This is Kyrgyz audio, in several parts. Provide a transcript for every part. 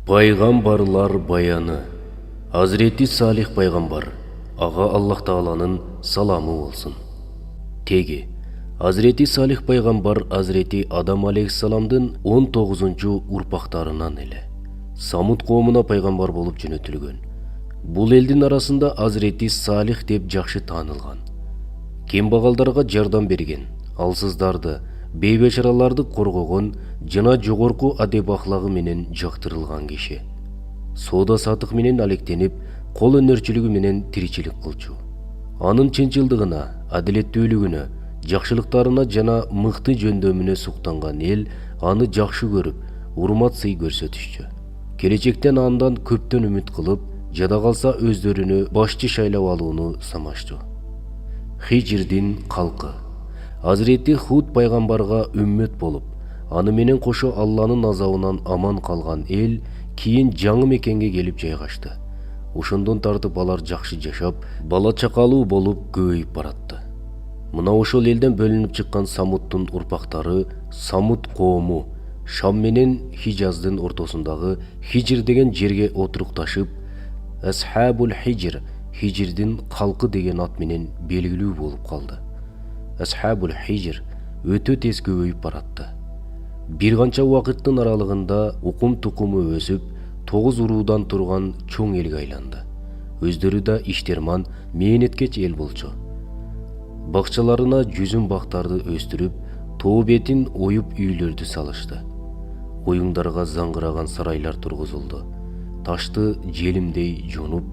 Пайғамбарлар баяны. Hazreti Salih пайғамбар, аға Аллах Тағаланың саламы болсын. Теги, Hazreti Salih пайғамбар Hazreti Адам алейхиссаламдың 19-жу урпақтарынан елі. Самуд қомына пайғамбар болып жөнөтүлгөн. Бұл елдің арасында Hazreti Salih деп жақшы танылған. Кембағалдарға жардам берген, алсыздарды, бейбешараларды қорғаған, жана жогорку адеп ахлагы менен жактырылган киши. Сода сатык менен алектенип, кол өнөрчүлүгү менен тиричилик кылчу. Анын чынчылдыгына, адилеттүүлүгүнө, жакшылыктарына жана мыкты жөндөмүнө суктанган эл аны жакшы көрүп, урмат сый көрсөтүшчү. Келечектен андан көптөн үмүт кылып, жада калса өздөрүнү башчы шайлап алууну самашту. Хижирдин калкы. Hazreti Худ пайгамбарга үммөт болуп, аны менен кошо Алланын азабынан аман калган эл кийин жаңы мекенге келип жайгашты. Ошондон тартып алар жакшы жашап, бала чакалуу болуп көбөйүп баратты. Мына ошол элден бөлүнүп чыккан Самудтун урпактары Самуд коому Шам менен Хижаздын ортосундагы Хижир деген жерге отурукташып, Асхабул Хижир, Хижирдин калкы деген ат менен белгилүү болуп калды. Асхабул Хижир өтө тез көбөйүп баратты. Бир канча убакыттын аралыгында укум тукуму өсүп, 9 уруудан турган чоң элге айланды. Өздөрү да иштерман, мээнеткеч эл болчу. Бакчаларына жүзүн бактарды өстүрүп, тоо бетин оюп үйлөрдү салышты. Оюңдарга заңгыраган сарайлар тургузулду. Ташты желимдей жонуп,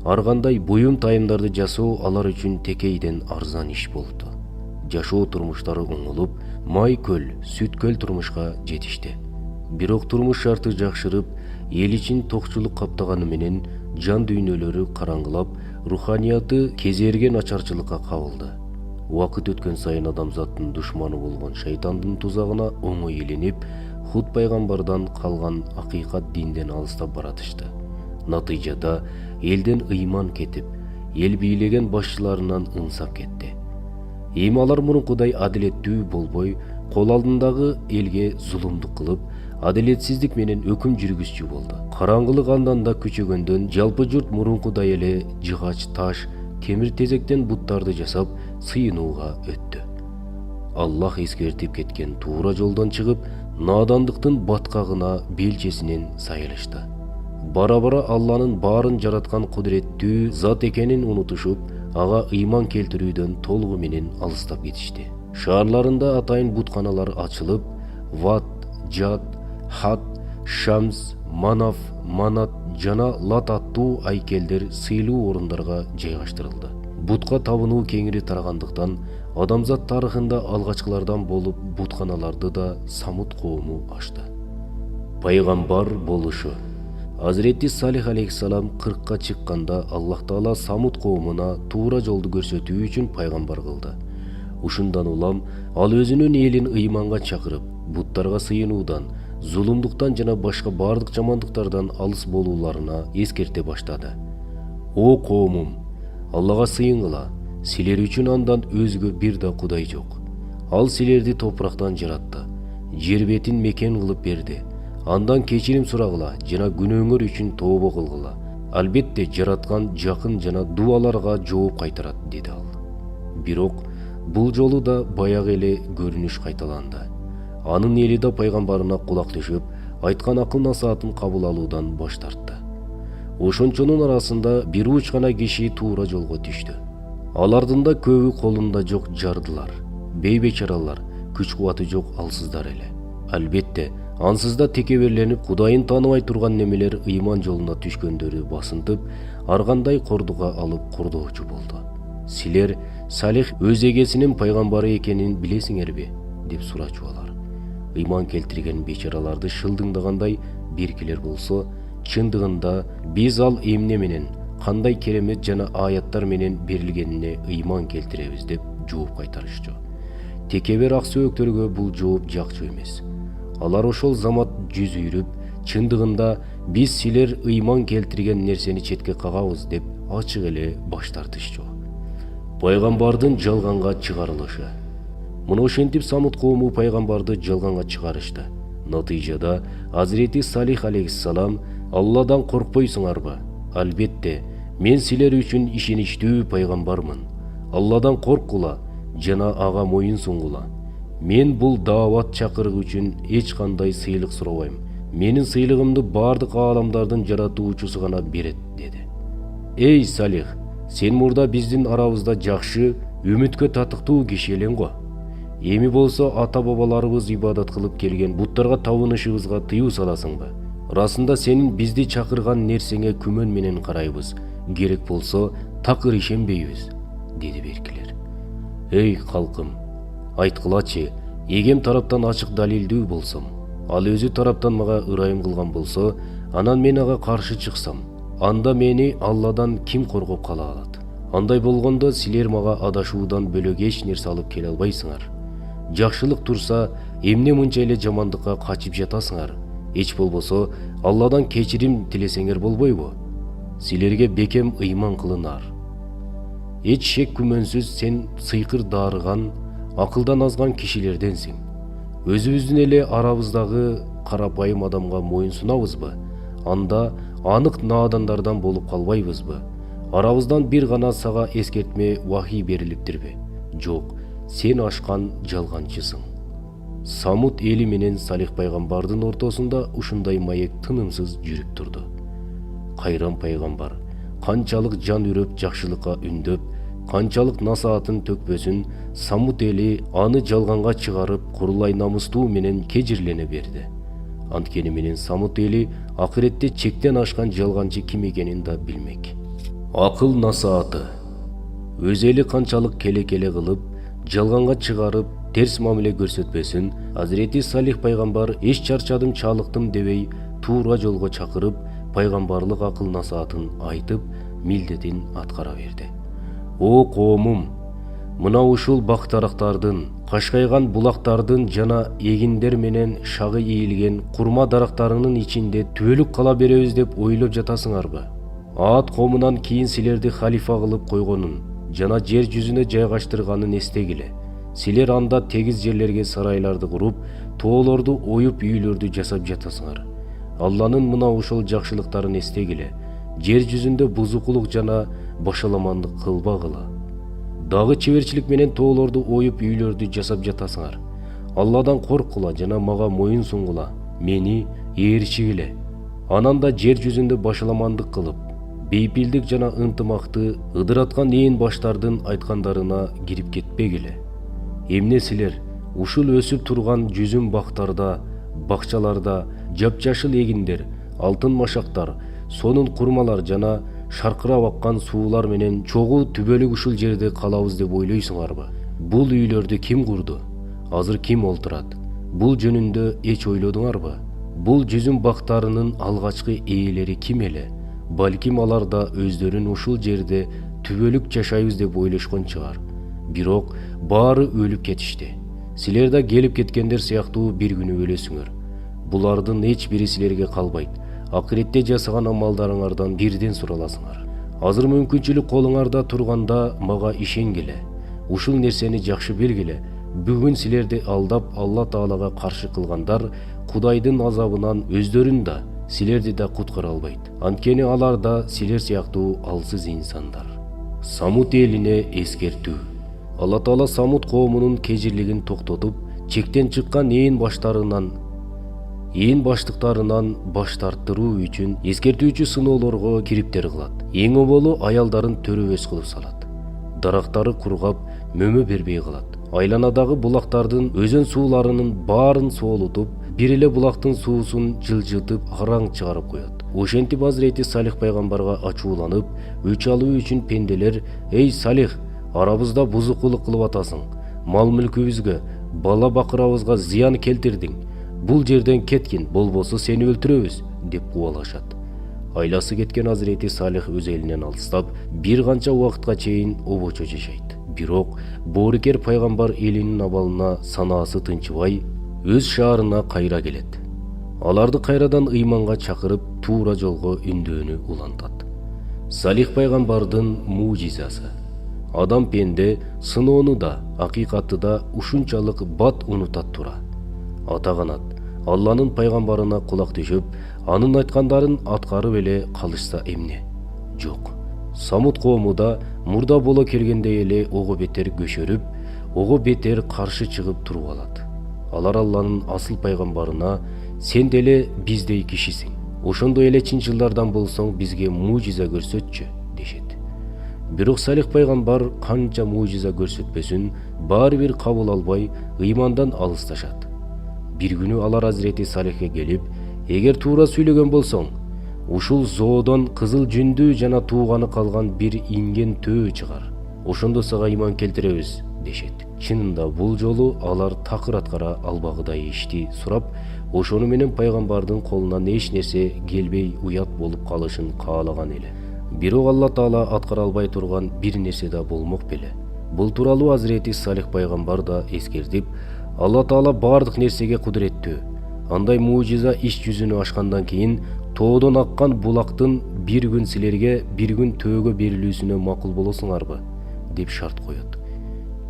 аргандай буюм тайымдарды жасоо алар үчүн текейден арзан иш болду. Жашоо турмуштары оңолуп, май көл, сүт көл турмушка жетишти. Бирок турмуш шарты жакшырып, эл ичин токчулук каптаганы менен жан дүйнөлөрү караңгылап, руханияты кезерген ачарчылыкка кабылды. Убакыт өткөн сайын адамзаттын душманы болгон шайтандын тузагына оңой иленип, Худ пайгамбардан калган акыйкат динден алыстап баратышты. Натыйжада элден ыйман кетип, эл бийлеген башчыларынан ынсап кетти. Эми алар мурункудай адилеттүү болбой, кол алдындагы элге зулумдук кылып, адилетсиздик менен өкүм жүргүзчү болду. Караңгылык андан да күчөгөндөн жалпы журт мурункудай эле жыгач таш, темир тезектен буттарды жасап, сыйынууга өттү. Аллах эскертип кеткен туура жолдон чыгып, надандыктын баткагына белчесинен сайылышты. Бара-бара Алланын баарын жараткан кудуреттүү зат экенин унутушуп, ага ыйман келтирүүдөн толугу менен алыстап кетишти. Шаарларында атайын бутканалар ачылып, Ват, Жад, Хат, Шамс, Манаф, Манат жана Лат аттуу айкелдер сыйлуу орундарга жайгаштырылды. Бутка табынуу кеңири тарагандыктан, адамзат тарыхында алгачкылардан болуп бутканаларды да Самуд коому ачты. Пайгамбар болушу. Hazreti Salih алейхиссалам 40-ка чыкканда Аллах Таала Самуд коомуна туура жолду көрсөтүү үчүн пайгамбар кылды. Ушундан улам ал өзүнүн элин ыйманга чакырып, буттарга сыйынуудан, зулумдуктан жана башка бардык жамандыктардан алыс болууларына эскерте баштады. О коомум, Аллага сыйынгыла, силер үчүн андан өзгө бир да кудай жок. Ал силерди топурактан жаратты, жер бетин мекен кылып берди. Андан кечирим сурагыла жана күнөөңөр үчүн тообо кылгыла. Албетте жараткан жакын жана дуаларга жооп кайтарат, деди ал. Бирок бул жолу да баягы эле көрүнүш кайталанды. Анын эли да пайгамбарына кулак түшүп, айткан акыл насаатын кабыл алуудан баш тартты. Ошончонун арасында бир уч гана киши туура жолго түштү. Алардын да көбү колунда жок жардылар, бейбечаралар, күч кубаты жок алсыздар эле. Албетте ансызда текеберленип, Кудайын тааныбай турган немелер ыйман жолуна түшкөндөрү басынтып, аргандай кордуга алып кордоочу болду. Силер Салих өз эгесинин пайгамбары экенин билесиңерби? Деп сурачу алар. Ыйман келтирген бечараларды шылдыңдагандай беркилер болсо, чындыгында биз ал эмне менен, кандай керемет жана аяттар менен берилгенине ыйман келтиребиз деп жооп кайтарышчу. Текебер аксөөктөргө бул жооп жакчу эмес. Алар ошол замат жүз үйрүп, чындыгында биз силер ыйман келтирген нерсени четке кагабыз деп ачык эле баш тартышчу. Пайгамбардын жалганга чыгарылышы. Мына ошентип Самуд коому пайгамбарды жалганга чыгарышты. Натыйжада Азирети Салих алейхиссалам: Алладан коркпойсуңарбы? Албетте, мен силер үчүн ишеничтүү пайгамбармын. Алладан корккула жана ага моюн сунгула. Мен бул даават чакырык үчүн эч кандай сыйлык сурабайм. Менин сыйлыгымды бардык ааламдардын жаратуучусу гана берет, деди. Эй Салих, сен мурда биздин арабызда жакшы, үмүткө татыктуу киши элең го. Эми болсо ата бабаларыбыз ибадат кылып келген буттарга табынышыбызга тыюу саласыңбы? Расында сенин бизди чакырган нерсеңе күмөн менен карайбыз. Керек болсо такыр ишенбейбиз, деди беркилер. Эй калкым, айткылачы, эгем тараптан ачык далилдүү болсом, ал өзү тараптан мага ырайым кылган болсо, анан мен ага каршы чыксам, анда мени Алладан ким коргоп кала алат? Андай болгондо силер мага адашуудан бөлөк эч нерсе алып келе албайсыңар. Жакшылык турса, эмне мынча эле жамандыкка качып жатасыңар? Эч болбосо Алладан кечирим тилесеңер болбойбу? Силерге бекем ыйман кылынар. Эч шек күмөнсүз сен сыйкыр дарыган, акылдан азган кишилерденсиң. Өзүбүздүн эле арабыздагы карапайым адамга моюн сунабызбы? Анда анык наадандардан болуп калбайбызбы? Арабыздан бир гана сага эскертме вахий берилиптирби? Жок, сен ашкан жалганчысың. Самут эли менен Салих пайгамбардын ортосунда ушундай маек тынымсыз жүрүп турду. Кайран пайгамбар канчалык жан үрөп жакшылыкка үндөп, канчалык насаатын төкпөсүн, Самут эли аны жалганга чыгарып, курулай намыстуу менен кежирлене берди. Анткени менен Самут эли акыретте чектен ашкан жалганчы ким экенин да билмек. Акыл насааты өз эли канчалык келе-келе кылып, жалганга чыгарып, терс мамиле көрсөтпөсүн, Азирети Салих пайгамбар эч чарчадым, чалыктым дебей, туура жолго чакырып, пайгамбарлык акыл насаатын айтып, милдетин аткара берди. О коомум, мына ушул бактарактардын, кашкайган булактардын жана эгиндер менен шагы ийилген курма дарактарынын ичинде түбөлүк кала беребиз деп ойлоп жатасыңарбы? Аат коомунан кийин силерди халифа кылып койгонун жана жер жүзүнө жайгаштырганын эстегиле. Силер анда тегиз жерлерге сарайларды куруп, тоолорду оюп, үйлөрдү жасап жатасыңар. Алланын мына ушул жакшылыктарын эстегиле. Жер жүзүндө бузукулук жана башаламандык кылбагыла. Дагы чеберчилик менен тоолорду оюп, үйлөрдү жасап жатасыңар. Алладан корккула жана мага моюн сунгула, мени ээрчигиле. Анан да жер жүзүндө башаламандык кылып, бейпилдик жана ынтымакты ыдыраткан ээн баштардын айткандарына кирип кетпегиле. Эмне силер ушул өсүп турган жүзүм бактарда, бакчаларда жапжашыл эгиндер, алтын машактар, сонун курмалар жана шаркырап аккан суулар менен чогуу түбөлүк ушул жерде калабыз деп ойлойсуңарбы? Бул үйлөрдү ким курду? Азыр ким олтурат? Бул жөнүндө эч ойлодуңарбы? Бул жүзүм бактарынын алгачкы ээлери ким эле? Балким алар да өздөрүн ушул жерде түбөлүк жашайбыз деп ойлошкон чыгар. Бирок баары өлүп кетишти. Силер да келип кеткендер сыяктуу бир күнү өлөсүңөр. Булардын эч бири силерге калбайт. Акыретте жасаган амалдарыңардан бирден сураласыңар. Азыр мүмкүнчүлүк колуңарда турганда мага ишенгиле. Ушул нерсени жакшы билгиле. Бүгүн силерди алдап Алла Таалага каршы кылгандар Кудайдын азабынан өздөрүн да, силерди да куткара албайт. Анткени алар да силер сыяктуу алсыз инсандар. Самут элине эскертүү. Алла Таала Самут коомунун кежирлигин токтотуп, чектен чыккан ээн баштыктарынан баш тарттыруу үчүн эскертүүчү сыноолорго кириптер кылат. Эң оболу аялдарын төрөбөс кылып салат. Дарактары кургап, мөмө бербей калат. Айланадагы булактардын өзөн сууларынын баарын соолутуп, бир эле булактын суусун жылжытып, араң чыгарып коет. Ошентип Азирети Салих пайгамбарга ачууланып, өч алуу үчүн пенделер: "Эй Салих, арабызда бузукулук кылып атасың. Мал мүлкүбүзгө, бала бакырабызга зыян келтирдиң. Бул жерден кеткин, болбосо сени өлтүрөбүз" деп кубалашат. Айласы кеткен Азирети Салих өз элинен алыстап, бир канча убакытка чейин обочо жашайт. Бирок боорукер пайгамбар элинин абалына санаасы тынчыбай, өз шаарына кайра келет. Аларды кайрадан ыйманга чакырып, туура жолго үндөөнү улантат. Салих пайгамбардын мужизасы. Адам пенде сыноону да, акыйкатты да ушунчалык бат унутат тура. Ата канат, Алланын пайгамбарына кулак түшүп, анын айткандарын аткарып эле калышса эмне? Жок. Самут коому да мурда боло келгендей эле ого бетер көшөрүп, ого бетер каршы чыгып туруп алат. Алар Алланын асыл пайгамбарына сен деле биздей кишисиң. Ошондой эле чынчылдардан болсоң бизге мужиза көрсөтчү дешет. Бирок Салих пайгамбар канча мужиза көрсөтпөсүн, баары бир кабыл албай, ыймандан алысташат. Бир күнү алар Азирети Салихке келип, эгер туура сүйлөгөн болсоң, ушул зоодон кызыл жүндүү жана тууганы калган бир инген төө чыгар. Ошондо сага ыйман келтиребиз дешет. Чынында бул жолу алар такыр аткара албагыдай ишти сурап, ошону менен пайгамбардын колунан эч нерсе келбей уят болуп калышын каалаган эле. Бирок Алла Таала аткара албай турган бир нерсе да болмок беле. Бул тууралуу Азирети Салих пайгамбар да эскертип, Алла Таала бардык нерсеге кудуреттүү. Андай мужиза иш жүзүнө ашкандан кийин тоодон аккан булактын бир күн силерге, бир күн төөгө берилүүсүнө макул болосуңарбы деп шарт коет.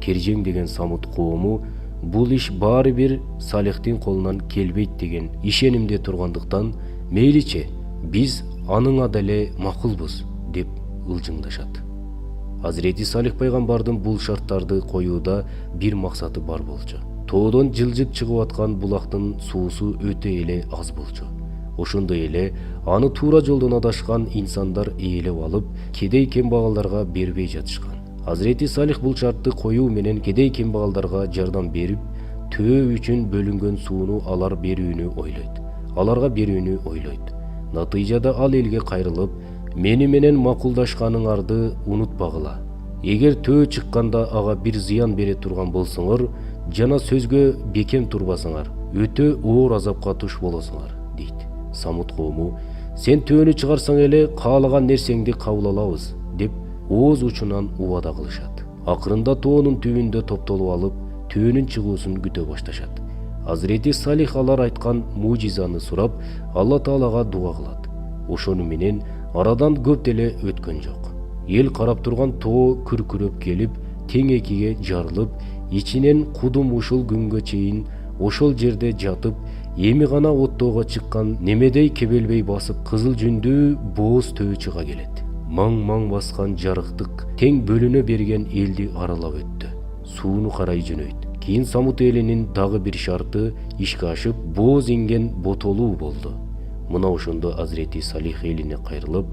Кержең деген Самут коому бул иш баары бир Салихтин колунан келбейт деген ишенимде тургандыктан, мейличи, биз аныңа деле макулбуз деп ылжыңдашат. Азирети Салих пайгамбардын бул шарттарды коюуда бир максаты бар болчу. Тоодон жылжып чыгып аткан булактын суусу өтө эле аз болчу. Ошондой эле аны туура жолдон адашкан инсандар ээлеп алып, кедей кембагалдарга бербей жатышкан. Азирети Салих бул шартты коюу менен кедей кембагалдарга жардам берип, төө үчүн бөлүнгөн сууну аларга берүүнү ойлойт. Натыйжада ал элге кайрылып, мени менен макулдашканыңарды унутпагыла. Эгер төө чыкканда ага бир зыян бере турган болсоңор, жана сөзгө бекем турбасаңар, өтө оор азапка туш болосуңар, дейт. Самут коому, сен төөнү чыгарсаң эле каалаган нерсеңди кабыл алабыз, деп ооз учунан убада кылышат. Акырында тоонун түбүндө топтолуп алып, төөнүн чыгуусун күтө башташат. Азирети Салих алар айткан мужизаны сурап, Алла Таалага дуа кылат. Ошону менен арадан көп деле өткөн жок. Эл карап турган тоо күркүрөп келип, тең экиге жарылып, ичинен кудум ушул күнгө чейин ошол жерде жатып, эми гана оттоого чыккан немедей кебелбей басып кызыл жүндүү бооз төө чыга келет. Маң-маң баскан жарыктык тең бөлүнө берген элди аралап өттү. Сууну карай жөнөйт. Кийин Самут элинин дагы бир шарты ишке ашып, бооз инген ботолуу болду. Мына ошондо Азирети Салих элине кайрылып,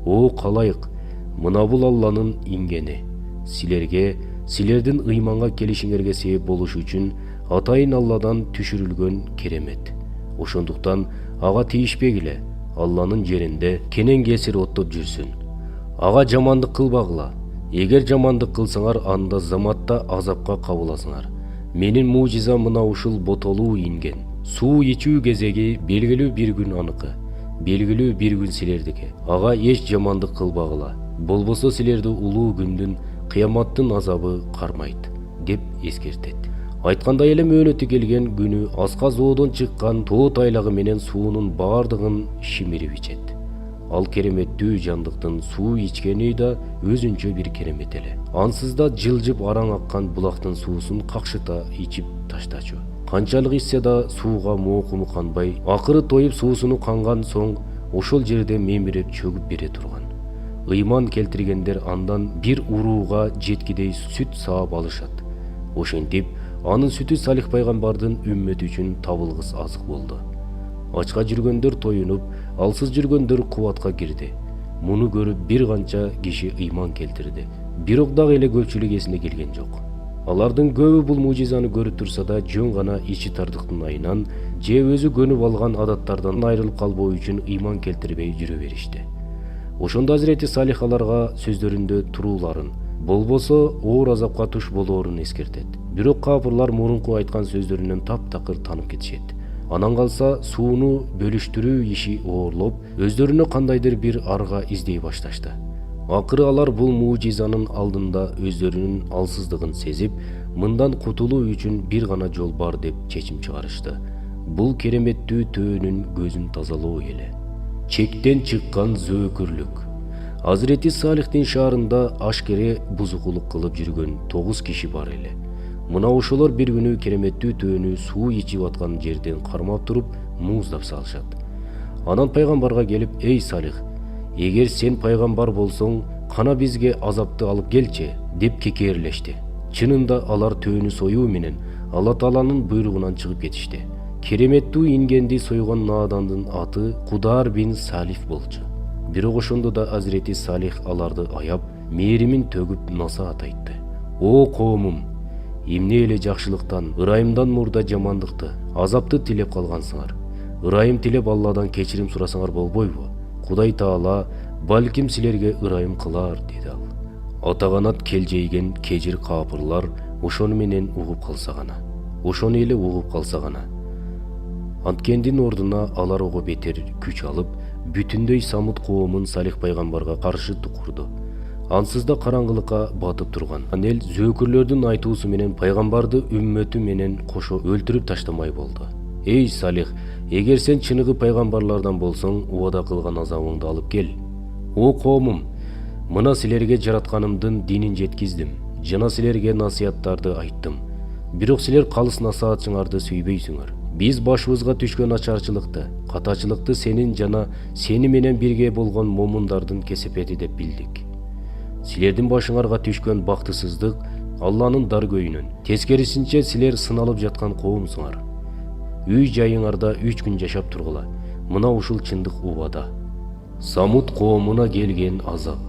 "О калайык, мына бул Алланын ингени. Силердин ыйманга келишиңерге себеп болуш үчүн атайын Алладан түшүрүлгөн керемет. Ошондуктан ага тийишпегиле, Алланын жеринде кенен кесир оттоп жүрсүн. Ага жамандык кылбагыла. Эгер жамандык кылсаңар, анда заматта азапка кабыласыңар. Менин мужизам мына ушул ботолуу инген. Суу ичүү кезеги белгилүү бир күн аныкы, белгилүү бир күн силердики. Ага эч жамандык кылбагыла. Болбосо силерди улуу күндүн, кыяматтын азабы кармайт", деп эскертет. Айткандай эле мөөнөтү келген күнү аска зоодон чыккан тоо тайлагы менен суунун баардыгын шимирип ичет. Ал кереметтүү жандыктын суу ичкени да өзүнчө бир керемет эле. Ансыз да жылжып араң аккан булактын суусун какшыта ичип таштачу. Канчалык ичсе да сууга моокуму канбай, акыры тоюп суусуну канган соң ошол жерде мемиреп чөгүп бере турган. Ыйман келтиргендер андан бир урууга жеткидей сүт саап алышат. Ошентип, анын сүтү Салих пайгамбардын үммөтү үчүн табылгыс азык болду. Ачка жүргөндөр тоюнуп, алсыз жүргөндөр кубатка кирди. Муну көрүп бир канча киши ыйман келтирди. Бирок дагы эле көпчүлүк эсине келген жок. Алардын көбү бул мужизаны көрүп турса да жөн гана ичи тардыктын айынан же өзү көнүп алган адаттардан айрылып калбоо үчүн ыйман келтирбей жүрө беришти. Ошондо Азирети Салих аларга сөздөрүндө турууларын, болбосо оор азапка туш болоорун эскертет. Бирок капырлар мурунку айткан сөздөрүнөн таптакыр танып кетишет. Анан калса сууну бөлүштүрүү иши оорлоп, өздөрүнө кандайдыр бир арга издей башташты. Акыры алар бул мужизанын алдында өздөрүнүн алсыздыгын сезип, мындан кутулуу үчүн бир гана жол бар деп чечим чыгарышты. Бул кереметтүү төөнүн көзүн тазалоо эле. Чектен чыккан зөөкүрлүк. Азирети Салихтин шаарында ашкере бузукулук кылып жүргөн 9 киши бар эле. Мына ошолор бир күнү кереметтүү төөнү суу ичип аткан жерден кармап туруп мууздап салышат. Анан пайгамбарга келип: «Эй Салих, эгер сен пайгамбар болсоң, кана бизге азапты алып келчи», деп кекээрлешти. Чынында алар төөнү союу менен Алла Тааланын буйругунан чыгып кетишти. Кереметтүү ингенди сойгон наадандын аты Кудар бин Салиф болчу. Бирок ошондо да Азирети Салих аларды аяп, мээримин төгүп насаат айтты. «О коомум, эмне эле жакшылыктан, ырайымдан мурда жамандыкты, азапты тилеп калгансыңар. Ырайым тилеп Алладан кечирим сурасаңар болбойбу? Кудай Таала балким силерге ырайым кылар», деди ал. Атаганат келжейген кежир капырлар ошону менен угуп калса гана. Ошону эле угуп калса гана. Анткендин ордуна алар ого бетер күч алып, бүтүндөй Самут коомун Салих пайгамбарга каршы тукурду. Ансыз да караңгылыкка батып турган эл зөөкүрлөрдүн айтуусу менен пайгамбарды үммөтү менен кошо өлтүрүп таштамай болду. «Эй Салих, эгер сен чыныгы пайгамбарлардан болсоң, убада кылган азабыңды алып кел. О коомум, мына силерге жаратканымдын динин жеткиздим, жана силерге насыяттарды айттым. Бирок силер калыс насаатчыңарды сүйбөйсүңөр. Биз башыбызга түшкөн начарчылыкты, катачылыкты сенин жана сени менен бирге болгон момундардын кесепети деп билдик. Силердин башыңарга түшкөн бактысыздык Алланын даргөйүнөн. Тескерисинче силер сыналып жаткан коомсуңар. Үй жайыңарда 3 күн жашап тургула. Мына ушул чындык убада». Самут коомуна келген азап.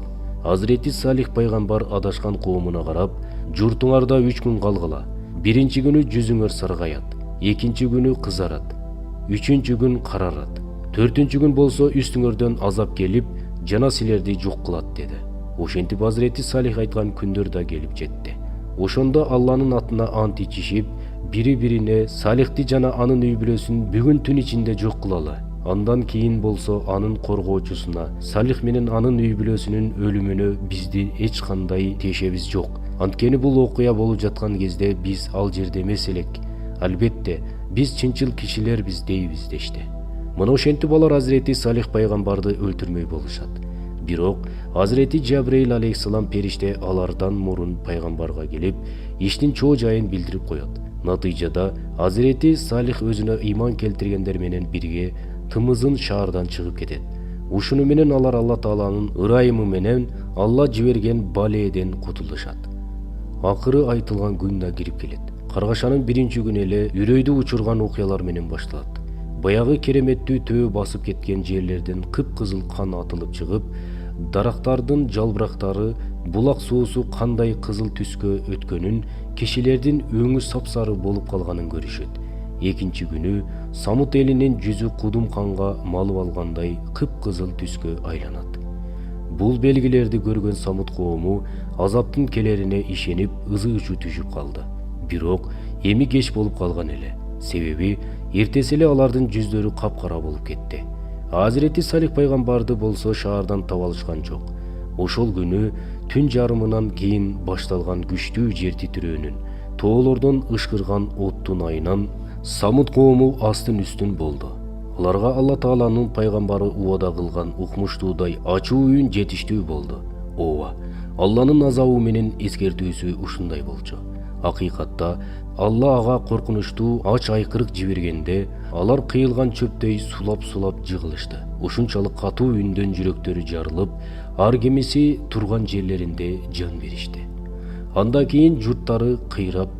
Азирети Салих пайгамбар адашкан коомуна карап: «Журтуңарда 3 күн калгыла. Биринчи күнү жүзүңөр саргаят, экинчи күнү кызарат, үчүнчү күн карарат, төртүнчү күн болсо үстүңөрдөн азап келип, жана силерди жок кылат», деди. Ошентип Азирети Салих айткан күндөр да келип жетти. Ошондо Алланын атына ант ичишип, бири-бирине: «Салихти жана анын үй бүлөсүн бүгүн түн ичинде жок кылалы. Андан кийин болсо анын коргоочусуна, Салих менен анын үй бүлөсүнүн өлүмүнө бизди эч кандай тиешебиз жок. Анткени бул окуя болуп жаткан кезде биз ал жерде эмес элек. Албетте, биз чынчыл кишилербиз», дейбиз дешти. Мына ошентип алар Азирети Салих пайгамбарды өлтүрмөй болушат. Бирок Азирети Жабрейил алейхиссалам периште алардан мурун пайгамбарга келип, иштин чоо жайын билдирип коет. Натыйжада Азирети Салих өзүнө ыйман келтиргендер менен бирге тымызын шаардан чыгып кетет. Ушуну менен алар Алла Тааланын ырайымы менен Алла жиберген балееден кутулушат. Акыры айтылган күн да кирип келет. Каргашанын биринчи күнү эле үрөйдү учурган окуялар менен башталат. Баягы кереметтүү төө басып кеткен жерлерден кыпкызыл кан атылып чыгып, дарактардын жалбырактары, булак суусу кандай кызыл түскө өткөнүн, кишилердин өңү сапсары болуп калганын көрүшөт. Экинчи күнү Самут элинин жүзү кудум канга малып алгандай кыпкызыл түскө айланат. Бул белгилерди көргөн Самут коому азаптын келерине ишенип ызы учу түшүп калды. Бирок эми кеч болуп калган эле. Себеби эртеси эле алардын жүздөрү капкара болуп кетти. Азирети Салих пайгамбарды болсо шаардан таба алышкан жок. Ошол күнү түн жарымынан кийин башталган күчтүү жер титирөөнүн, тоолордон ышкырган оттун айынан Самут коому астын үстүн болду. Аларга Алла Тааланын пайгамбары убада кылган укмуштуудай ачуу үн жетиштүү болду. Ооба, Алланын азабы менен эскертүүсү ушундай болчу. Акыйкатта Алла ага коркунучтуу ач айкырык жибергенде, алар кыйылган чөптөй сулап-сулап жыгылышты. Ушунчалык катуу үндөн жүрөктөрү жарылып, ар кимиси турган жерлеринде жан беришти. Андан кийин журттары кыйрап,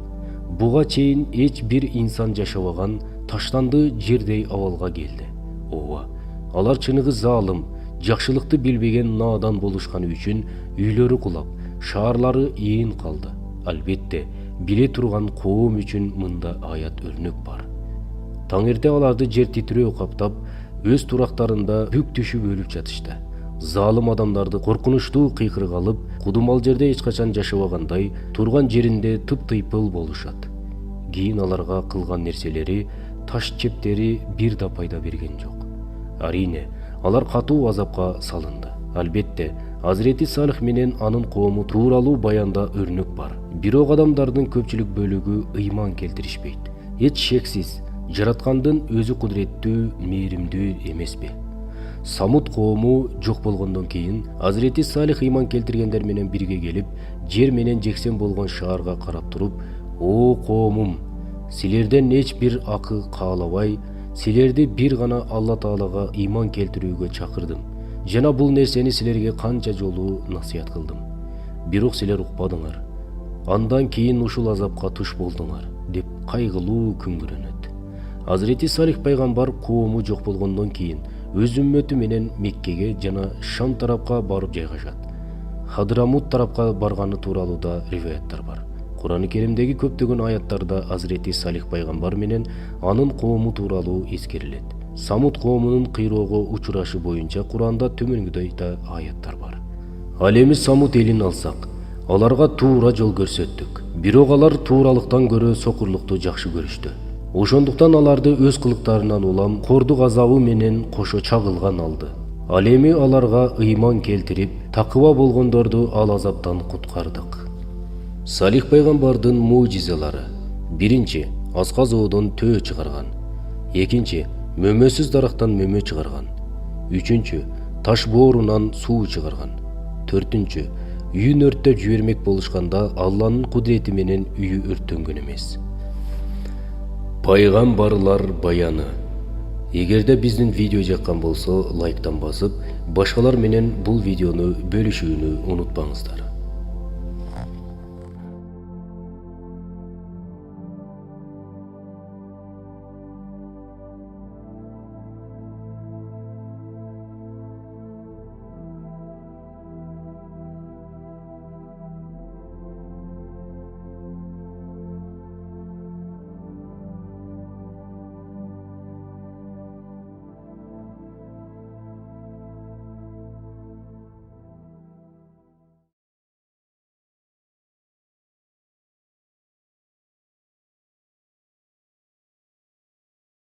буга чейин эч бир инсан жашабаган таштанды жердей абалга келди. Ооба, алар чыныгы заалым, жакшылыкты билбеген наадан болушканы үчүн үйлөрү кулап, шаарлары ийин калды. Албетте, биле турган коом үчүн мында аят өрнөк бар. Таң эрте аларды жер титирөө каптап, өз турактарында бүк түшүп өлүп жатышты. Залым адамдарды коркунучтуу кыйкырык алып, кудумал жерде эч качан жашабагандай, турган жеринде тыптыйпыл болушат. Кийин аларга кылган нерселери, таш чептери бир да пайда берген жок. Арине, алар катуу азапка салынды. Албетте, Азирети Салих менен анын коому тууралуу баянда өрнөк бар. Бирок адамдардын көпчүлүк бөлүгү ыйман келтиришпейт. Эч шексиз, жараткандын өзү кудуреттүү, мээримдүү эмеспи? Самут коому жок болгондон кийин Азирети Салих ыйман келтиргендер менен бирге келип, жер менен жексен болгон шаарга карап туруп, О коомум, силерден эч бир акы каалабай, силерди бир гана Алла Таалага ыйман келтирүүгө чакырдым. Жана бул нерсени силерге канча жолу насыят кылдым. Бирок силер укпадыңар. Андан кийин ушул азапка туш болдуңар, деп кайгылуу күңгүрөнөт. Азирети Салих пайгамбар коому жок болгондон кийин өз үммөтү менен Меккеге жана Шам тарапка барып жайгашат. Хадрамут тарапка барганы тууралуу да риваяттар бар. Кур'ан-ы Керимдеги көптөгөн аяттарда Азирети Салих пайгамбар менен анын коому тууралуу эскерилет. Самут коомунун кыйроого учурашы боюнча Кур'анда төмөнгүдөй да аяттар бар. Ал эми Самут элин алсак, аларга туура жол көрсөттүк. Бирок алар тууралыктан көрө сокурлукту жакшы көрүштү. Ошондуктан аларды өз кылыктарынан улам кордук азабы менен кошо чагылган алды. Ал эми аларга ыйман келтирип, такыба болгондорду ал азаптан куткардык. Салих пайгамбардын мужизалары: биринчи, асказоодон төө чыгарган. Экинчи, мөмөсүз дарактан мөмө чыгарган. Үчүнчү, таш боорунан суу чыгарган. Төртүнчү, үйүн өрттөп жибермек болушканда Алланын кудурети менен үйү өрттөнгөн эмес. Пайгамбарлар баяны. Эгерде биздин видео жаккан болсо, лайктан басып, башкалар менен бул видеону бөлүшүүнү унутпаңыздар.